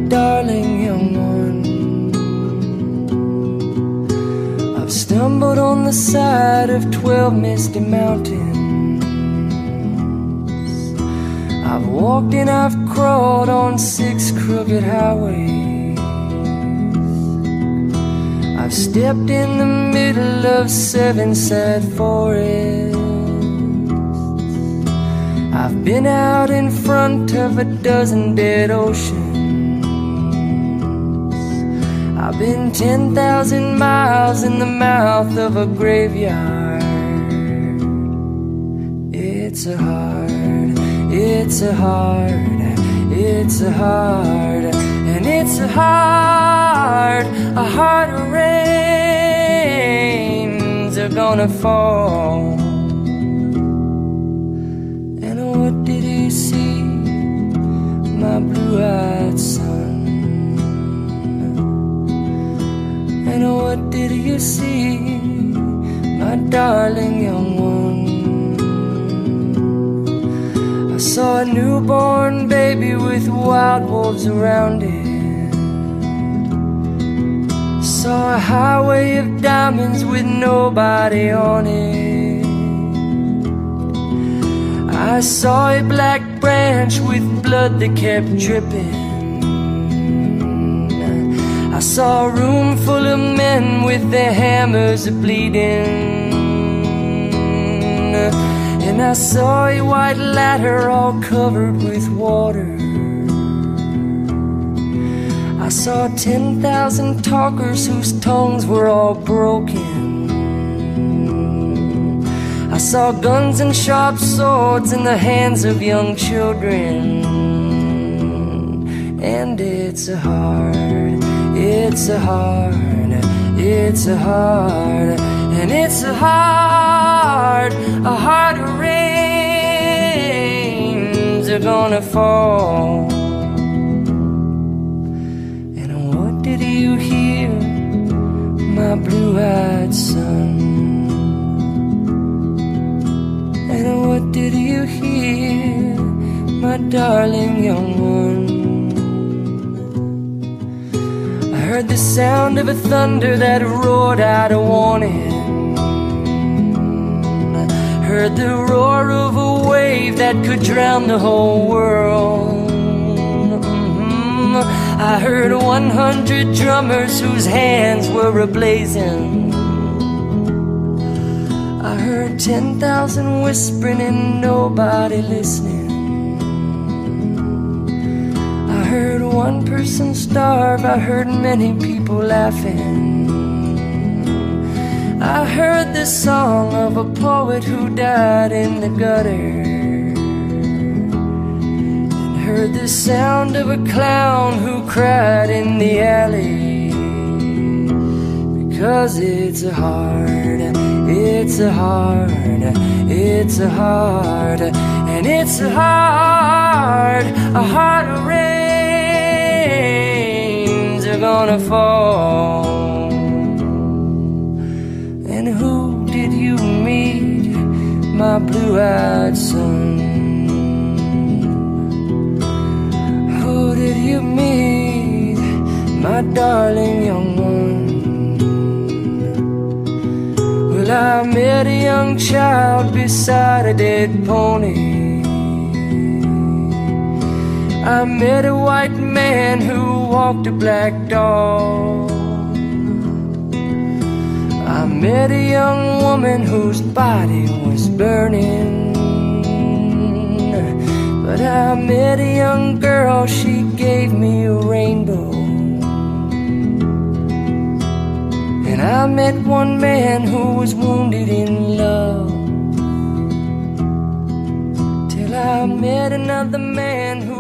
darling young one. I've stumbled on the side of 12 misty mountains. I've walked and I've crawled on 6 crooked highways. I've stepped in the middle of 7 sad forests. I've been out in front of a dozen dead oceans. I've been 10,000 miles in the mouth of a graveyard. It's a hard, it's a hard, it's a hard, and it's a heart of rains are gonna fall. What did you see, my blue-eyed son? And what did you see, my darling young one? I saw a newborn baby with wild wolves around it. Saw a highway of diamonds with nobody on it. I saw a black branch with blood that kept dripping. I saw a room full of men with their hammers bleeding. And I saw a white ladder all covered with water. I saw 10,000 talkers whose tongues were all broken. I saw guns and sharp swords in the hands of young children. And it's a hard, it's a hard, it's a hard, and it's a heart of rains are gonna fall. And what did you hear, my blue-eyed son? And what did you hear, my darling young one? I heard the sound of a thunder that roared out a warning. I heard the roar of a wave that could drown the whole world. I heard 100 drummers whose hands were ablazing. I heard 10,000 whispering and nobody listening. I heard one person starve, I heard many people laughing. I heard the song of a poet who died in the gutter, and heard the sound of a clown who cried in the alley. Because it's a hard, it's a hard, it's a hard, and it's a heart of rains are gonna fall. And who did you meet, my blue-eyed son? Who did you meet, my darling young one? Well, I met a young child beside a dead pony. I met a white man who walked a black dog. I met a young woman whose body was burning. But I met a young girl, she gave me a rainbow. And I met one man who was wounded in love, till I met another man who